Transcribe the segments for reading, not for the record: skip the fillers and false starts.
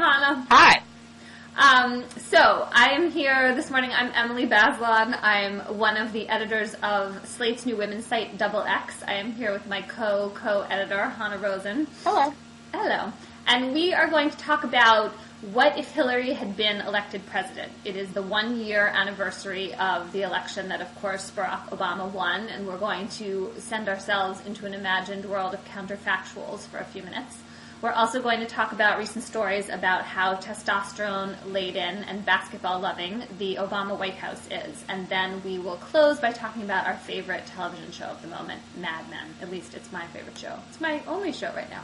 Hanna. Hi. So, I am here this morning. I'm Emily Bazelon. I'm one of the editors of Slate's new women's site, XX. I am here with my co-editor, Hanna Rosin. Hello. Hello. And we are going to talk about what if Hillary had been elected president. It is the 1-year anniversary of the election that, of course, Barack Obama won, and we're going to send ourselves into an imagined world of counterfactuals for a few minutes. We're also going to talk about recent stories about how testosterone-laden and basketball-loving the Obama White House is. And then we will close by talking about our favorite television show of the moment, Mad Men. At least it's my favorite show. It's my only show right now.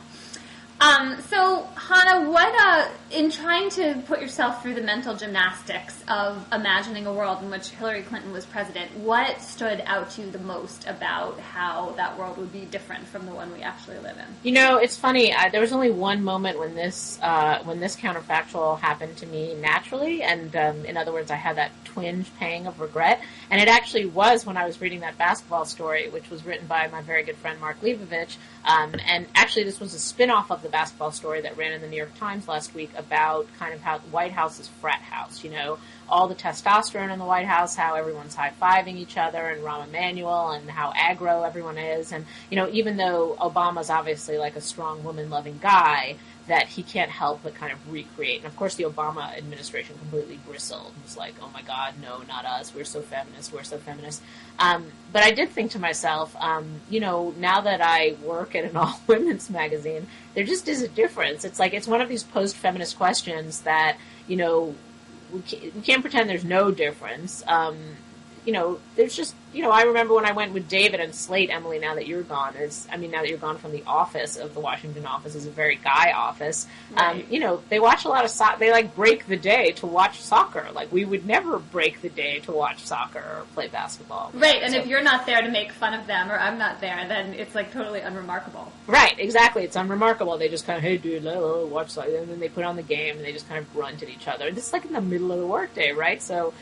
So, Hanna, what, in trying to put yourself through the mental gymnastics of imagining a world in which Hillary Clinton was president, what stood out to you the most about how that world would be different from the one we actually live in? You know, it's funny. There was only one moment when this counterfactual happened to me naturally, and in other words, I had that twinge pang of regret. And it actually was when I was reading that basketball story, which was written by my very good friend Mark Leibovich. And actually, this was a spin-off of the basketball story that ran in the New York Times last week about kind of how the White House is frat house, you know, all the testosterone in the White House, how everyone's high-fiving each other, and Rahm Emanuel, and how aggro everyone is. And, you know, even though Obama's obviously like a strong woman-loving guy, that he can't help but kind of recreate. And, of course, the Obama administration completely bristled. It was like, oh, my God, no, not us. We're so feminist. We're so feminist. But I did think to myself, you know, now that I work at an all-women's magazine, there just is a difference. It's like it's one of these post-feminist questions that, you know, we can't pretend there's no difference. You know, there's just, you know, I remember when I went with David and Slate, Emily, now that you're gone, now that you're gone from the office of the Washington office, is a very guy office. Right. You know, they watch a lot of soccer. They, like, break the day to watch soccer. Like, we would never break the day to watch soccer or play basketball. Right, and if you're not there to make fun of them, or I'm not there, then it's, like, totally unremarkable. Right, exactly. It's unremarkable. They just kind of, hey, dude, watch soccer. And then they put on the game, and they just kind of grunt at each other. This is, like, in the middle of the workday, right? So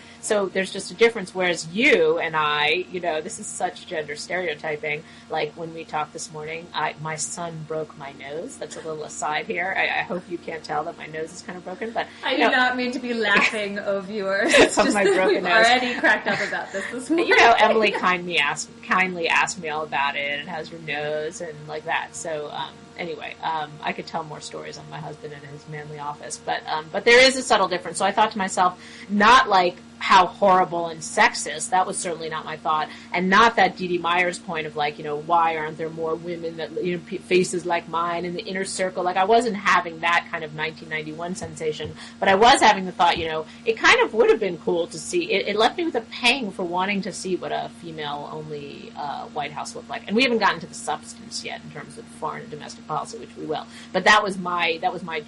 there's just a difference, whereas you and I, you know, this is such gender stereotyping. Like, when we talked this morning, my son broke my nose. That's a little aside here. I hope you can't tell that my nose is kind of broken, but I do not mean to be laughing, oh viewers. It's of just my that broken we've nose. already cracked up about this morning. You know, Emily kindly asked me all about it, and how's your nose, and like that. So, anyway, I could tell more stories on my husband and his manly office, but there is a subtle difference. So I thought to myself, not like how horrible and sexist, that was certainly not my thought, and not that Dee Dee Meyer's point of, like, you know, why aren't there more women that, you know, faces like mine in the inner circle. Like, I wasn't having that kind of 1991 sensation, but I was having the thought, you know, it kind of would have been cool to see. It left me with a pang for wanting to see what a female-only White House looked like. And we haven't gotten to the substance yet in terms of foreign and domestic policy, which we will. But that was my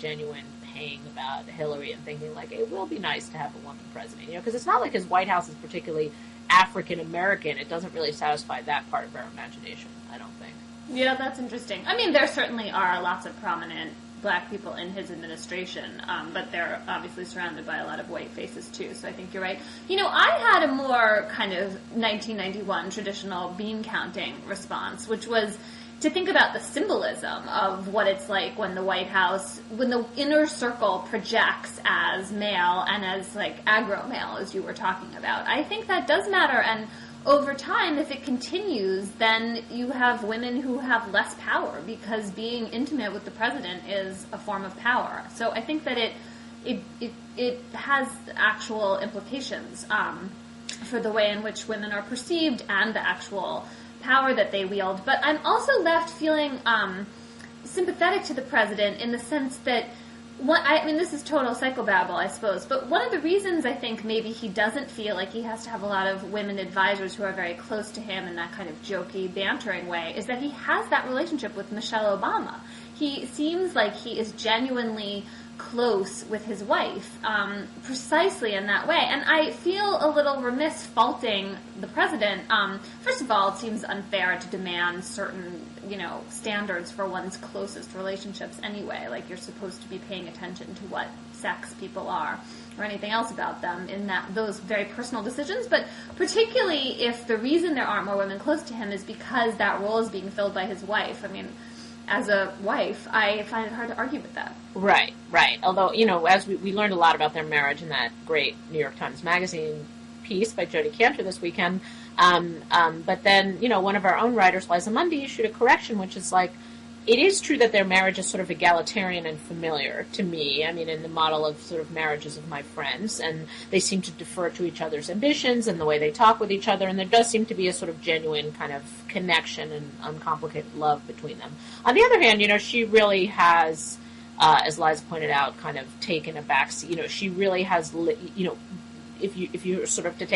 genuine pang about Hillary, and thinking, like, it will be nice to have a woman president, you know, because it's not like his White House is particularly African-American. It doesn't really satisfy that part of our imagination, I don't think. Yeah, that's interesting. I mean, there certainly are lots of prominent black people in his administration, but they're obviously surrounded by a lot of white faces, too, so I think you're right. You know, I had a more kind of 1991 traditional bean counting response, which was to think about the symbolism of what it's like when the White House, when the inner circle projects as male and as, like, aggro male, as you were talking about. I think that does matter, and over time, if it continues, then you have women who have less power, because being intimate with the president is a form of power. So I think that it has actual implications for the way in which women are perceived and the actual power that they wield. But I'm also left feeling sympathetic to the president in the sense that, I mean, this is total psychobabble, I suppose, but one of the reasons I think maybe he doesn't feel like he has to have a lot of women advisors who are very close to him in that kind of jokey, bantering way is that he has that relationship with Michelle Obama. He seems like he is genuinely close with his wife, precisely in that way. And I feel a little remiss faulting the president. First of all, it seems unfair to demand certain, you know, standards for one's closest relationships anyway. Like, you're supposed to be paying attention to what sex people are or anything else about them in those very personal decisions. But particularly if the reason there aren't more women close to him is because that role is being filled by his wife. I mean, as a wife, I find it hard to argue with that. Right. Although, as we learned a lot about their marriage in that great New York Times Magazine piece by Jodi Kantor this weekend. But then, one of our own writers, Liza Mundy, issued a correction, which is like, it is true that their marriage is sort of egalitarian and familiar to me. I mean, in the model of sort of marriages of my friends, and they seem to defer to each other's ambitions and the way they talk with each other, and there does seem to be a sort of genuine kind of connection and uncomplicated love between them. On the other hand, she really has, as Liza pointed out, kind of taken a backseat. She really has, if you sort of to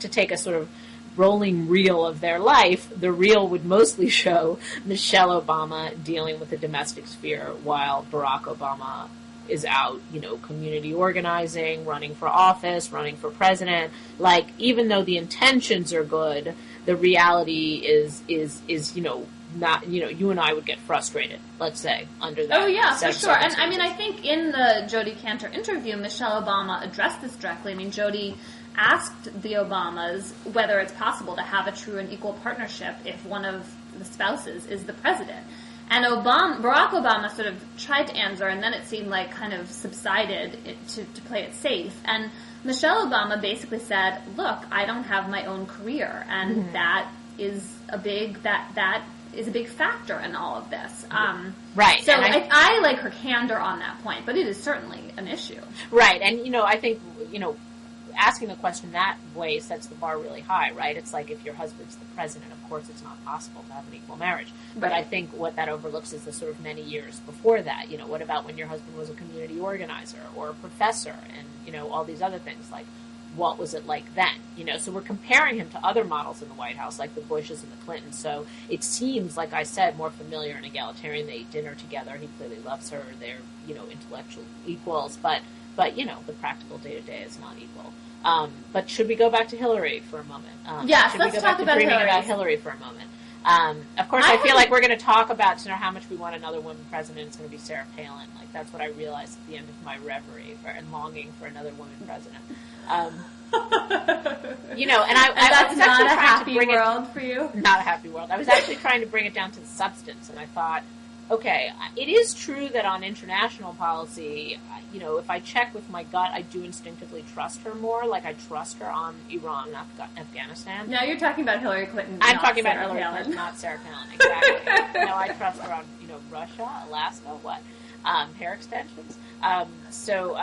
take a sort of rolling reel of their life, the reel would mostly show Michelle Obama dealing with the domestic sphere while Barack Obama is out, community organizing, running for office, running for president. Like, even though the intentions are good, the reality is not, you and I would get frustrated, let's say, under that. Oh, yeah, for sure. And I mean, I think in the Jodi Kantor interview, Michelle Obama addressed this directly. I mean, Jodi asked the Obamas whether it's possible to have a true and equal partnership if one of the spouses is the president. And Barack Obama sort of tried to answer, and then it seemed like kind of subsided to play it safe. And Michelle Obama basically said, look, I don't have my own career, and that is a big factor in all of this. Right. So I like her candor on that point, but it is certainly an issue. Right. And, I think, asking the question that way sets the bar really high, right? It's like, if your husband's the president, of course it's not possible to have an equal marriage. But Right. I think what that overlooks is the sort of many years before that. What about when your husband was a community organizer or a professor and, all these other things? Like, what was it like then? So we're comparing him to other models in the White House, like the Bushes and the Clintons. So it seems, like I said, more familiar and egalitarian. They eat dinner together. He clearly loves her. They're, intellectual equals. But the practical day-to-day is not equal. But should we go back to Hillary for a moment? Yes, should let's we go talk back about to dreaming Hillary. about Hillary for a moment? Of course, I feel like we're going to talk about how much we want another woman president. It's going to be Sarah Palin. Like, that's what I realized at the end of my reverie and longing for another woman president. And I was not actually a trying happy to bring world for you. Not a happy world. I was actually trying to bring it down to the substance, and I thought, okay, it is true that on international policy, if I check with my gut, I do instinctively trust her more. Like, I trust her on Iran and Afghanistan. No, you're talking about Hillary Clinton. I'm not talking about Sarah Hillary Palin. Clinton, not Sarah Palin. Exactly. No, I trust her on, Russia, Alaska, what? Hair extensions. So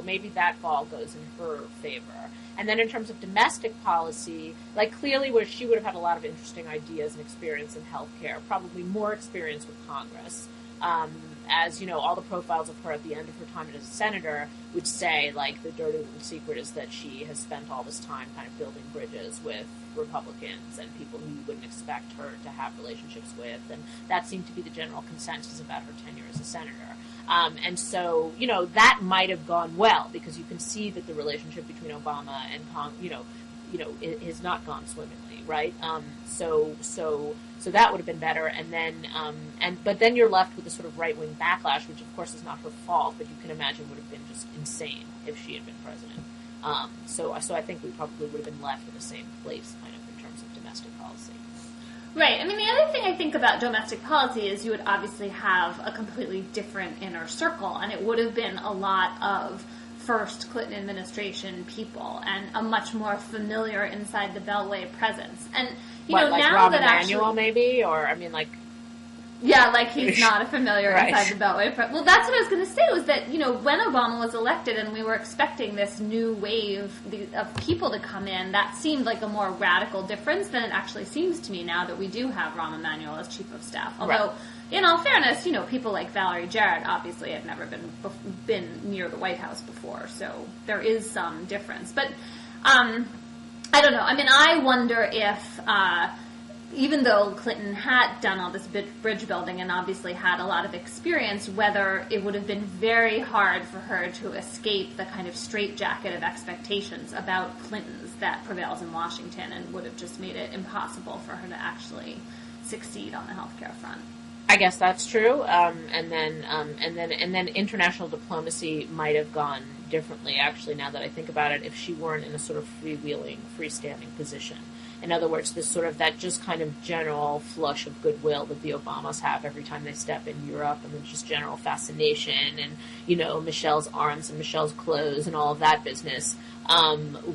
maybe that ball goes in her favor. And then in terms of domestic policy, like, clearly where she would have had a lot of interesting ideas and experience in healthcare, probably more experience with Congress. As all the profiles of her at the end of her time as a senator would say, like, the dirty little secret is that she has spent all this time kind of building bridges with Republicans and people who you wouldn't expect her to have relationships with, and that seemed to be the general consensus about her tenure as a senator. And so, that might have gone well, because you can see that the relationship between Obama and it has not gone swimmingly, right? So that would have been better, and then but then you're left with a sort of right-wing backlash, which of course is not her fault, but you can imagine would have been just insane if she had been president. So I think we probably would have been left in the same place, kind of, in terms of domestic policy. Right. I mean, the other thing I think about domestic policy is you would obviously have a completely different inner circle, and it would have been a lot of first Clinton administration people and a much more familiar inside the Beltway presence. And Like now Rahm that Emanuel, actually, maybe, or I mean, like. Yeah, like he's not a familiar Right. inside the Beltway. Well, that's what I was going to say, was that, when Obama was elected and we were expecting this new wave of people to come in, that seemed like a more radical difference than it actually seems to me now that we do have Rahm Emanuel as chief of staff. Although, Right. in all fairness, people like Valerie Jarrett obviously have never been near the White House before, so there is some difference. But, I don't know. I mean, I wonder if, even though Clinton had done all this bridge building and obviously had a lot of experience, whether it would have been very hard for her to escape the kind of straitjacket of expectations about Clintons that prevails in Washington, and would have just made it impossible for her to actually succeed on the healthcare front. I guess that's true. And then international diplomacy might have gone differently, actually, now that I think about it, if she weren't in a sort of freewheeling, freestanding position. In other words, this sort of that just kind of general flush of goodwill that the Obamas have every time they step in Europe, and then just general fascination and, you know, Michelle's arms and Michelle's clothes and all of that business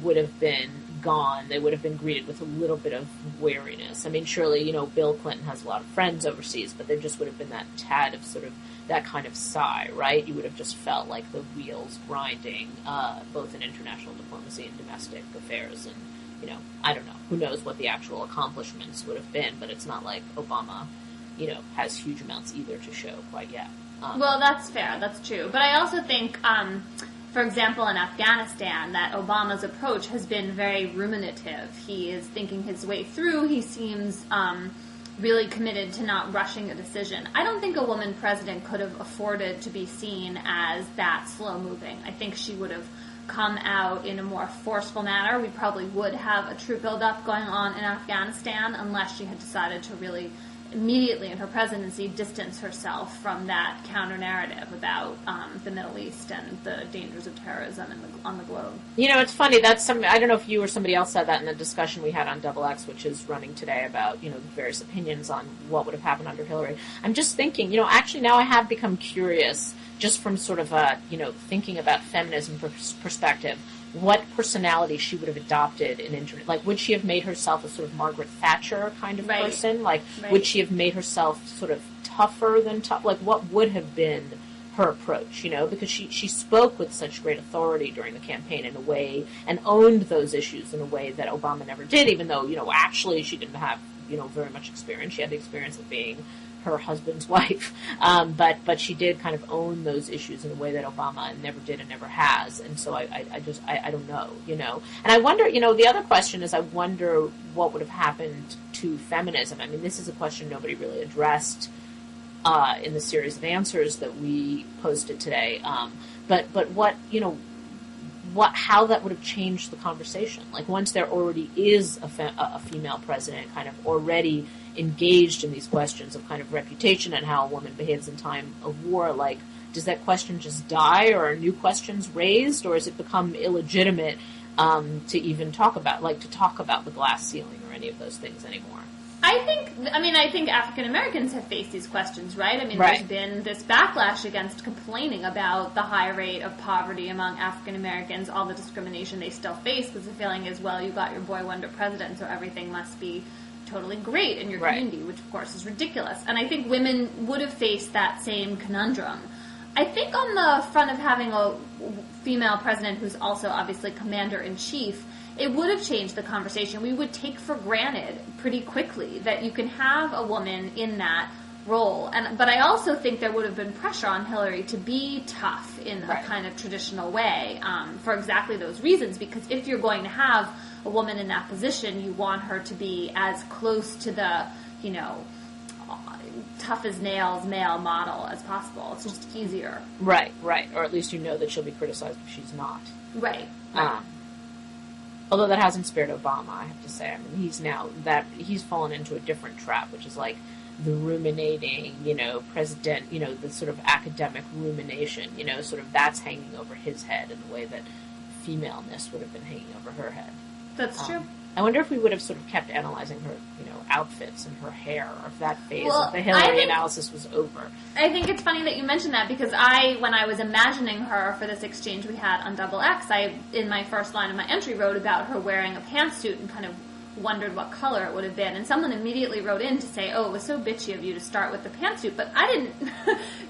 would have been gone. They would have been greeted with a little bit of wariness. I mean, surely, you know, Bill Clinton has a lot of friends overseas, but there just would have been that tad of sort of that kind of sigh, right? You would have just felt like the wheels grinding, both in international diplomacy and domestic affairs. And, you know, I don't know. Who knows what the actual accomplishments would have been, but it's not like Obama, you know, has huge amounts either to show quite yet. Well, that's fair. That's true. But I also think, for example, in Afghanistan, that Obama's approach has been very ruminative. He is thinking his way through. He seems really committed to not rushing a decision. I don't think a woman president could have afforded to be seen as that slow-moving. I think she would have come out in a more forceful manner. We probably would have a troop buildup going on in Afghanistan unless she had decided to really immediately in her presidency distance herself from that counter-narrative about the Middle East and the dangers of terrorism on the globe. You know, it's funny. That's I don't know if you or somebody else said that in the discussion we had on Double X, which is running today about, you know, the various opinions on what would have happened under Hillary. I'm just thinking, you know, actually now I have become curious just from sort of a, you know, thinking about feminism perspective, what personality she would have adopted in like, would she have made herself a sort of Margaret Thatcher kind of person? Like, would she have made herself sort of tougher than tough? Like, what would have been her approach, you know? Because she spoke with such great authority during the campaign in a way, and owned those issues in a way that Obama never did, even though, you know, actually she didn't have, you know, very much experience. She had the experience of being her husband's wife, but she did kind of own those issues in a way that Obama never did and never has, and so I don't know, you know. And I wonder, you know, the other question is, I wonder what would have happened to feminism. I mean, this is a question nobody really addressed in the series of answers that we posted today, but what, you know, how that would have changed the conversation. Like, once there already is a female president kind of already engaged in these questions of kind of reputation and how a woman behaves in time of war, like, does that question just die, or are new questions raised, or has it become illegitimate to even talk about the glass ceiling or any of those things anymore? I think African Americans have faced these questions, right? I mean, there's been this backlash against complaining about the high rate of poverty among African Americans, all the discrimination they still face, because the feeling is, well, you got your boy wonder president, so everything must be totally great in your community, which of course is ridiculous. And I think women would have faced that same conundrum. I think on the front of having a female president who's also obviously commander-in-chief, it would have changed the conversation. We would take for granted pretty quickly that you can have a woman in that role. But I also think there would have been pressure on Hillary to be tough in a kind of traditional way for exactly those reasons, because if you're going to have a woman in that position, you want her to be as close to the, you know, tough as nails male model as possible. It's just easier. Right. Or at least you know that she'll be criticized if she's not. Right. Although that hasn't spared Obama, I have to say. I mean, he's fallen into a different trap, which is like the ruminating, you know, president, you know, the sort of academic rumination, you know, sort of that's hanging over his head in the way that femaleness would have been hanging over her head. That's true. I wonder if we would have sort of kept analyzing her, you know, outfits and her hair, or if that phase of the Hillary analysis was over. I think it's funny that you mentioned that, because when I was imagining her for this exchange we had on Double X, I, in my first line of my entry, wrote about her wearing a pantsuit and kind of wondered what color it would have been. And someone immediately wrote in to say, oh, it was so bitchy of you to start with the pantsuit. But I didn't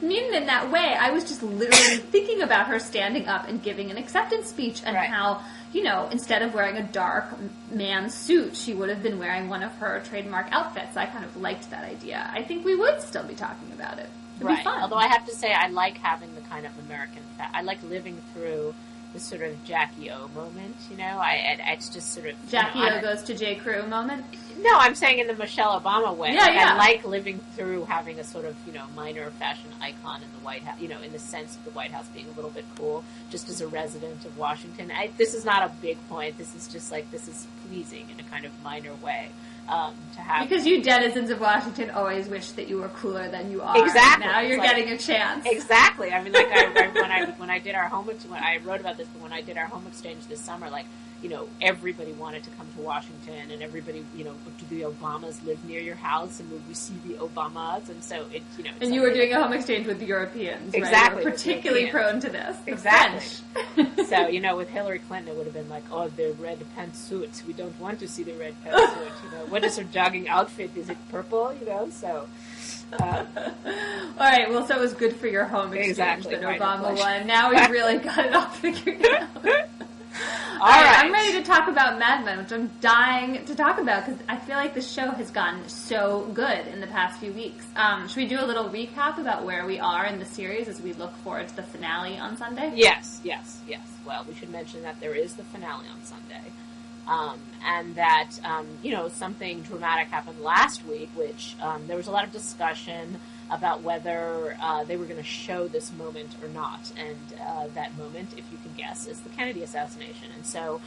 mean it in that way. I was just literally thinking about her standing up and giving an acceptance speech, and how, you know, instead of wearing a dark man's suit, she would have been wearing one of her trademark outfits. I kind of liked that idea. I think we would still be talking about it. It'd be fun. Although I have to say, I like having the kind of American I like living through the sort of Jackie O moment, you know? It's just sort of... Jackie O goes to J. Crew moment? No, I'm saying in the Michelle Obama way. I like living through having a sort of, you know, minor fashion icon in the White House, you know, in the sense of the White House being a little bit cool, just as a resident of Washington. This is not a big point. This is just like, this is pleasing in a kind of minor way. To have. Because you denizens of Washington always wish that you were cooler than you are. Exactly. Now you're getting a chance. Exactly. I mean, like when I did our home, I wrote about this, but when I did our home exchange this summer, like, everybody wanted to come to Washington, and everybody, do the Obamas live near your house, and would we see the Obamas? And so and you were doing a home exchange with the Europeans, exactly, right? You were particularly prone to this. Exactly. So, with Hillary Clinton, it would have been like, oh, the red pantsuits. We don't want to see the red pantsuit. What is her jogging outfit? Is it purple? So. All right. Well, so it was good for your home exchange exactly, that Obama won. Now we've really got it all figured out. All right. I'm ready to talk about Mad Men, which I'm dying to talk about because I feel like the show has gotten so good in the past few weeks. Should we do a little recap about where we are in the series as we look forward to the finale on Sunday? Yes. Well, we should mention that there is the finale on Sunday. And that, something dramatic happened last week, which there was a lot of discussion about whether they were going to show this moment or not. And that moment, if you can guess, is the Kennedy assassination. And so,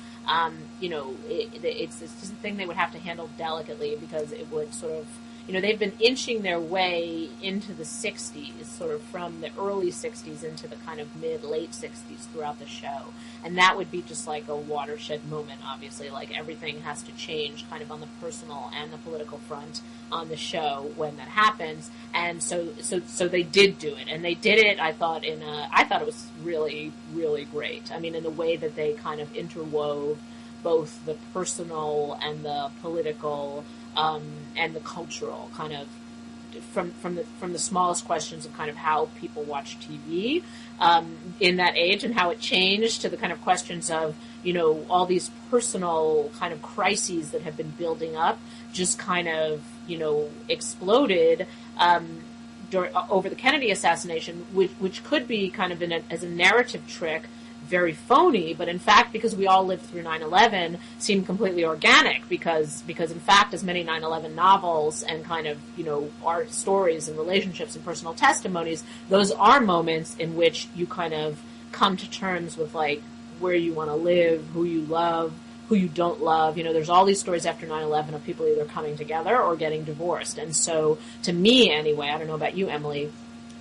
it's just a thing they would have to handle delicately because it would sort of, they've been inching their way into the 60s, sort of from the early 60s into the kind of mid-late 60s throughout the show. And that would be just like a watershed moment, obviously. Like, everything has to change kind of on the personal and the political front on the show when that happens. And so they did do it. And they did it, I thought it was really, really great. I mean, in the way that they kind of interwove both the personal and the political and the cultural kind of from the smallest questions of kind of how people watch TV in that age and how it changed to the kind of questions of all these personal kind of crises that have been building up just kind of exploded over the Kennedy assassination, which could be kind of as a narrative trick. Very phony, but in fact, because we all lived through 9/11, seemed completely organic because in fact, as many 9/11 novels and kind of, art stories and relationships and personal testimonies, those are moments in which you kind of come to terms with, like, where you want to live, who you love, who you don't love. There's all these stories after 9/11 of people either coming together or getting divorced. And so, to me anyway, I don't know about you, Emily,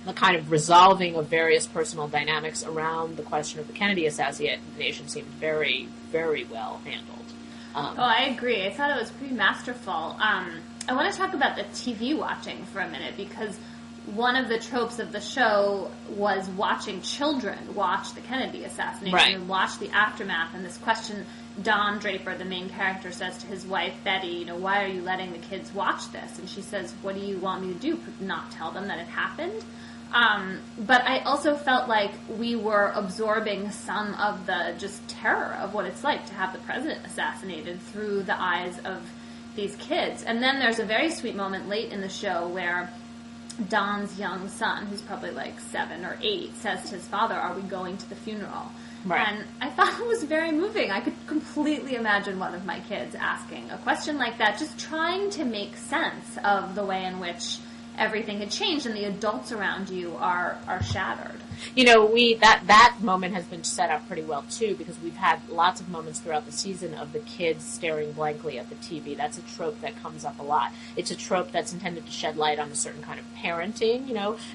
the kind of resolving of various personal dynamics around the question of the Kennedy assassination seemed very, very well handled. I agree. I thought it was pretty masterful. I want to talk about the TV watching for a minute because one of the tropes of the show was watching children watch the Kennedy assassination and watch the aftermath. And this question, Don Draper, the main character, says to his wife, Betty, why are you letting the kids watch this? And she says, what do you want me to do? Not tell them that it happened? But I also felt like we were absorbing some of the just terror of what it's like to have the president assassinated through the eyes of these kids. And then there's a very sweet moment late in the show where Don's young son, who's probably like 7 or 8, says to his father, are we going to the funeral? Right. And I thought it was very moving. I could completely imagine one of my kids asking a question like that, just trying to make sense of the way in which everything had changed and the adults around you are shattered. That moment has been set up pretty well too, because we've had lots of moments throughout the season of the kids staring blankly at the TV. That's a trope that comes up a lot. It's a trope that's intended to shed light on a certain kind of parenting.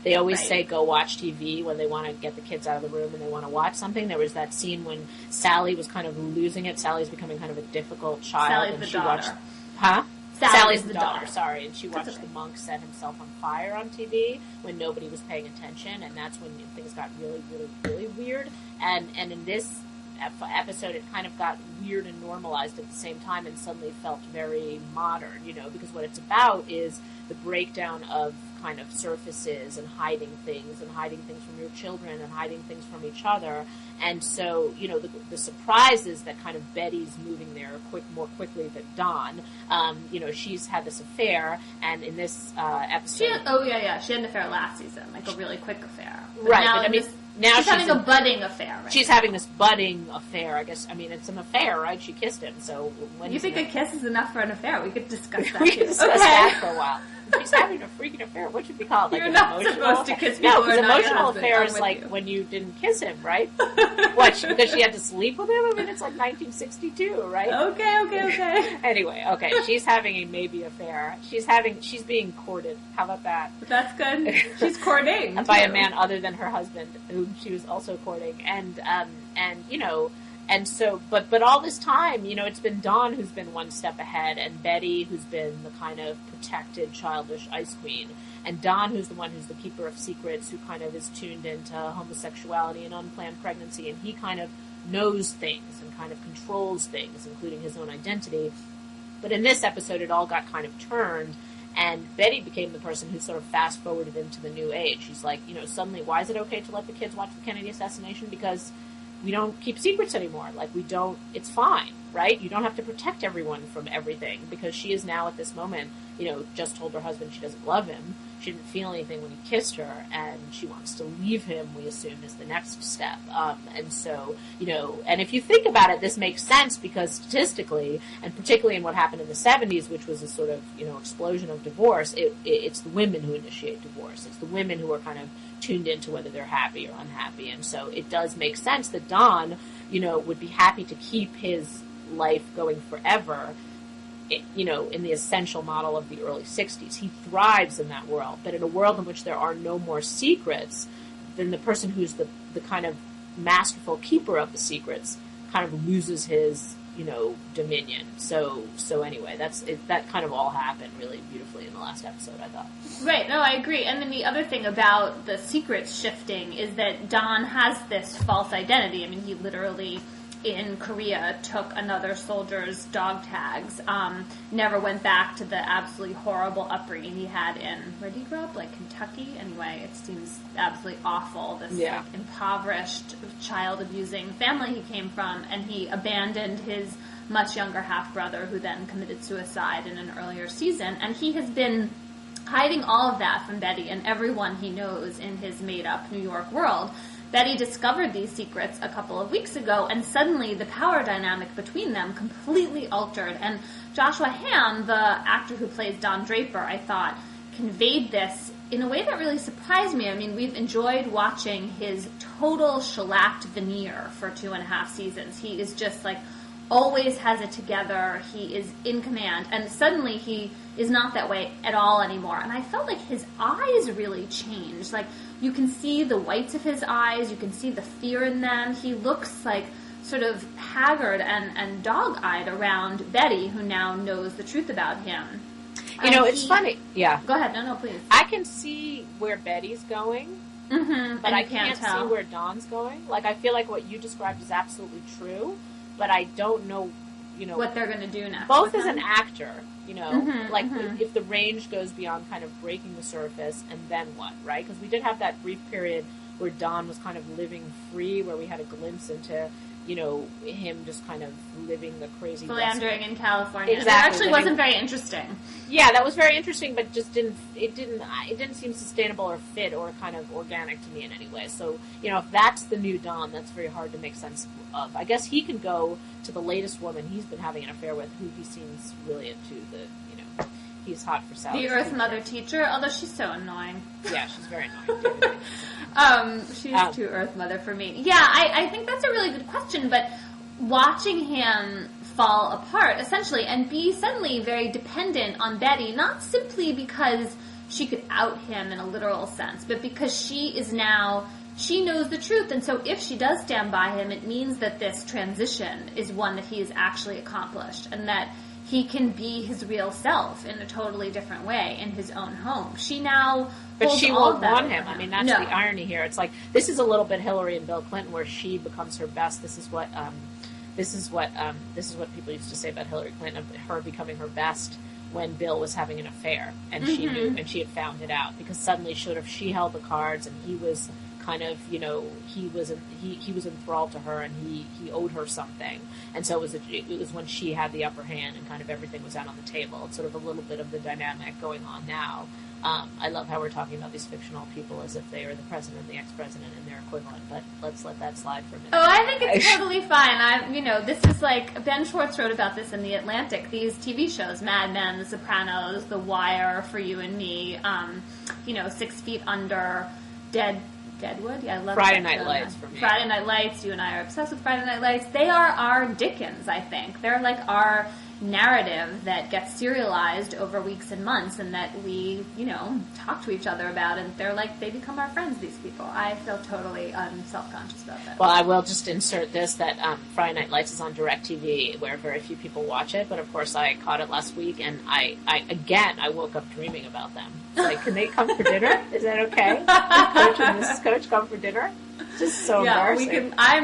They always say go watch TV when they want to get the kids out of the room and they want to watch something. There was that scene when Sally was kind of losing it. Sally's becoming kind of a difficult child. Sally's and the she daughter. watched, Sally's the daughter, sorry. And she watched okay. the monk set himself on fire on TV when nobody was paying attention, and that's when things got really, really, really weird. And in this episode, it kind of got weird and normalized at the same time and suddenly felt very modern, because what it's about is the breakdown of kind of surfaces and hiding things from your children and hiding things from each other. And so, the surprise is that kind of Betty's moving there more quickly than Dawn. She's had this affair, and in this episode... She had an affair last season, like a really quick affair. But right, now but now she's having a budding affair. Right? She's having this budding affair, I guess. I mean, it's an affair, right? She kissed him, so... when you think a kiss is enough for an affair? We could discuss that, we could discuss that for a while. She's having a freaking affair. What should we call it? Like You're not supposed to kiss people. No, because emotional husband. affair is like when you didn't kiss him, right? What, because she had to sleep with him? I mean, it's like 1962, right? Okay. Anyway, okay, she's having a maybe affair. She's being courted. How about that? That's good. She's courting. By a man other than her husband, whom she was also courting. And And so, but all this time, it's been Dawn who's been one step ahead, and Betty who's been the kind of protected, childish ice queen, and Dawn who's the one who's the keeper of secrets, who kind of is tuned into homosexuality and unplanned pregnancy, and he kind of knows things and kind of controls things, including his own identity. But in this episode, it all got kind of turned, and Betty became the person who sort of fast-forwarded into the new age. She's like, suddenly, why is it okay to let the kids watch the Kennedy assassination? Because we don't keep secrets anymore. Like, it's fine, right? You don't have to protect everyone from everything, because she is now at this moment, just told her husband she doesn't love him. She didn't feel anything when he kissed her, and she wants to leave him, we assume, is the next step. And so, and if you think about it, this makes sense, because statistically, and particularly in what happened in the 70s, which was a sort of, explosion of divorce, it's the women who initiate divorce. It's the women who are kind of tuned into whether they're happy or unhappy. And so it does make sense that Don, would be happy to keep his life going forever, in the essential model of the early 60s. He thrives in that world. But in a world in which there are no more secrets, then the person who's the kind of masterful keeper of the secrets kind of loses his, dominion. So anyway, that kind of all happened really beautifully in the last episode, I thought. Right, no, I agree. And then the other thing about the secrets shifting is that Don has this false identity. I mean, he literally, in Korea, took another soldier's dog tags, never went back to the absolutely horrible upbringing he had in, where did he grow up? Like Kentucky? Anyway, it seems absolutely awful, this like impoverished, child-abusing family he came from, and he abandoned his much younger half-brother, who then committed suicide in an earlier season, and he has been hiding all of that from Betty and everyone he knows in his made-up New York world. Betty discovered these secrets a couple of weeks ago, and suddenly the power dynamic between them completely altered. And Joshua Hamm, the actor who plays Don Draper, I thought, conveyed this in a way that really surprised me. I mean, we've enjoyed watching his total shellacked veneer for 2.5 seasons. He is just like, always has it together. He is in command. And suddenly he is not that way at all anymore. And I felt like his eyes really changed. Like, you can see the whites of his eyes. You can see the fear in them. He looks like sort of haggard and dog-eyed around Betty, who now knows the truth about him. It's funny. Yeah. Go ahead. No, please. I can see where Betty's going, but I can't see where Don's going. Like, I feel like what you described is absolutely true, but I don't know, what they're going to do next. Both as an actor, if the range goes beyond kind of breaking the surface, and then what, right? Because we did have that brief period where Don was kind of living free, where we had a glimpse into, him just kind of living the crazy philandering in California. Exactly. It actually wasn't very interesting. Yeah, that was very interesting, but just didn't seem sustainable or fit or kind of organic to me in any way. So, if that's the new Don, that's very hard to make sense of. I guess he can go to the latest woman he's been having an affair with, who he seems really into he's hot for Sally. The Earth Mother teacher, although she's so annoying. Yeah, she's very annoying. She's too Earth Mother for me. Yeah, I think that's a really good question, but watching him fall apart, essentially, and be suddenly very dependent on Betty, not simply because she could out him in a literal sense, but because she knows the truth, and so if she does stand by him, it means that this transition is one that he has actually accomplished, and that he can be his real self in a totally different way in his own home. She now But she won't want him. I mean, that's the irony here. It's like, this is a little bit Hillary and Bill Clinton, where she becomes her best. This is what people used to say about Hillary Clinton, her becoming her best when Bill was having an affair, and she knew, and she had found it out, because suddenly she held the cards, and he was kind of, he was enthralled to her, and he owed her something, and so it was when she had the upper hand, and kind of everything was out on the table. It's sort of a little bit of the dynamic going on now. I love how we're talking about these fictional people as if they are the president and the ex-president and their equivalent, but let's let that slide for a minute. Oh, I think it's totally fine. This is like, Ben Schwartz wrote about this in The Atlantic, these TV shows, Mad Men, The Sopranos, The Wire, For You and Me, 6 Feet Under, Deadwood? Yeah, I love Friday Night Lights for me. Friday Night Lights. You and I are obsessed with Friday Night Lights. They are our Dickens, I think. They're like our narrative that gets serialized over weeks and months and that we, talk to each other about, and they become our friends, these people. I feel totally self-conscious about that. Well, I will just insert this, that Friday Night Lights is on DirecTV, where very few people watch it, but of course I caught it last week, and I woke up dreaming about them. It's like, can they come for dinner? Is that okay? Coach and Mrs. Coach come for dinner? Just so embarrassing. I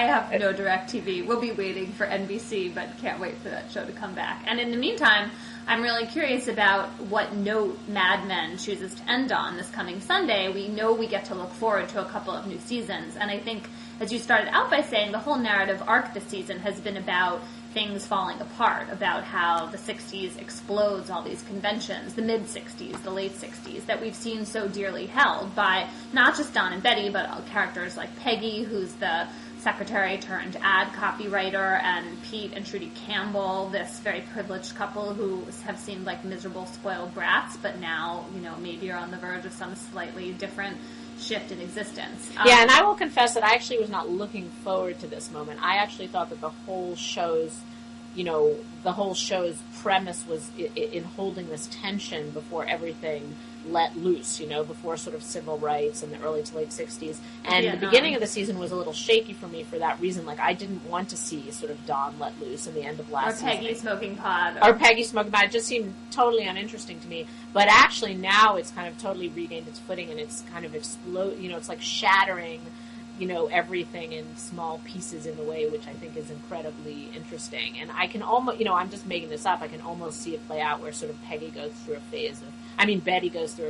have no DirecTV. We'll be waiting for NBC, but can't wait for that show to come back. And in the meantime, I'm really curious about what note Mad Men chooses to end on this coming Sunday. We know we get to look forward to a couple of new seasons, and I think, as you started out by saying, the whole narrative arc this season has been about things falling apart, about how the 60s explodes all these conventions, the mid-60s, the late 60s, that we've seen so dearly held by not just Don and Betty, but characters like Peggy, who's the secretary turned ad copywriter, and Pete and Trudy Campbell, this very privileged couple who have seemed like miserable, spoiled brats, but now, maybe are on the verge of some slightly different shift in existence. Yeah, and I will confess that I actually was not looking forward to this moment. I actually thought that the whole show's premise was in holding this tension before everything let loose, before sort of civil rights in the early to late 60s. And the beginning of the season was a little shaky for me for that reason. Like, I didn't want to see sort of Don let loose in the end of last season. Or Peggy smoking pot. Or Peggy smoking pot. It just seemed totally uninteresting to me. But actually now it's kind of totally regained its footing, and it's kind of it's like shattering, everything in small pieces in a way which I think is incredibly interesting. And I can almost, I'm just making this up, I can almost see it play out where sort of Betty goes through a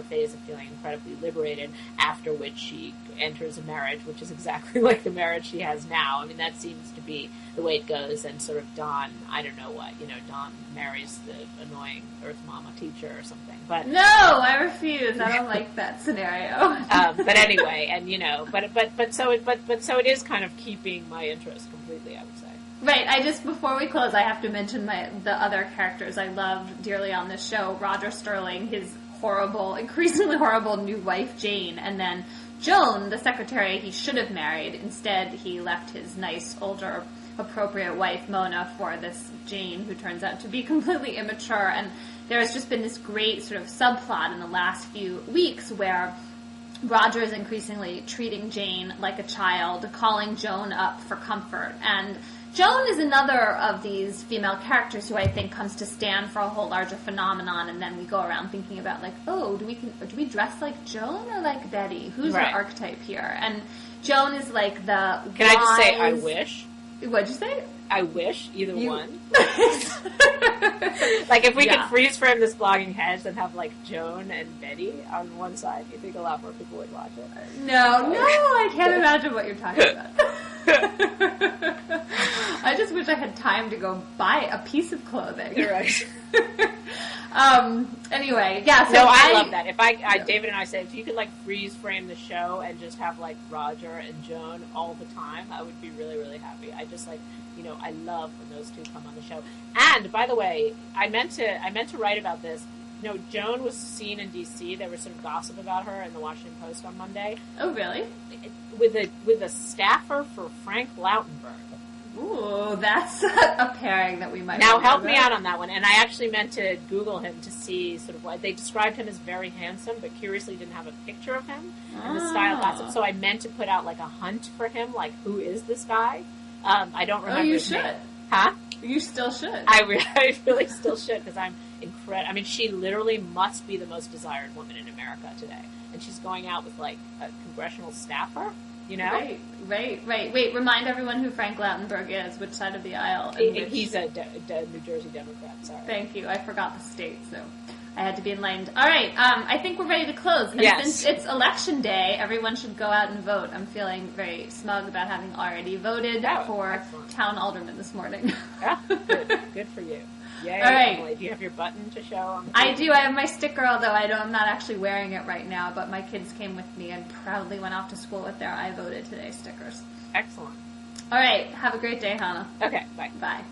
phase of feeling incredibly liberated, after which she enters a marriage, which is exactly like the marriage she has now. I mean, that seems to be the way it goes, and sort of Don, I don't know what, Don marries the annoying Earth Mama teacher or something. But no, I refuse. I don't like that scenario. But anyway, and so it is kind of keeping my interest completely, I would say. Right. Before we close, I have to mention the other characters I love dearly on this show. Roger Sterling, his increasingly horrible new wife, Jane, and then Joan, the secretary he should have married. Instead, he left his nice, older, appropriate wife, Mona, for this Jane, who turns out to be completely immature. And there has just been this great sort of subplot in the last few weeks where Roger is increasingly treating Jane like a child, calling Joan up for comfort. And Joan is another of these female characters who I think comes to stand for a whole larger phenomenon, and then we go around thinking about, like, do we dress like Joan or like Betty? Who's our archetype here? And Joan is like the Can I just say, I wish? What'd you say? I wish, either one. Like, if we could freeze frame this blogging hedge and have, like, Joan and Betty on one side, you think a lot more people would watch it? No, I can't imagine what you're talking about. I just wish I had time to go buy a piece of clothing. You're right. Anyway, yeah. So no, I love that. If David and I said, if you could like freeze frame the show and just have like Roger and Joan all the time, I would be really, really happy. I just like, I love when those two come on the show. And by the way, I meant to write about this. Joan was seen in D.C. There was sort of gossip about her in the Washington Post on Monday. Oh, really? With a staffer for Frank Lautenberg. Ooh, that's a pairing that we might now help me out on that one. And I actually meant to Google him to see sort of what they described him as very handsome, but curiously didn't have a picture of him and the style gossip. So I meant to put out like a hunt for him, like who is this guy? I don't remember. Oh, you his should. name. Huh? You still should. I really still should, because I'm incredible. I mean, she literally must be the most desired woman in America today, and she's going out with like a congressional staffer. Right. Wait, remind everyone who Frank Lautenberg is, which side of the aisle. He's a New Jersey Democrat, sorry. Thank you. I forgot the state, so I had to be enlightened. All right, I think we're ready to close. And since it's election day, everyone should go out and vote. I'm feeling very smug about having already voted for town alderman this morning. Yeah, good for you. Yay, all right. Emily. Do you have your button to show? On the I do. I have my sticker, although I'm not actually wearing it right now, but my kids came with me and proudly went off to school with their I voted today stickers. Excellent. All right. Have a great day, Hannah. Okay, bye. Bye.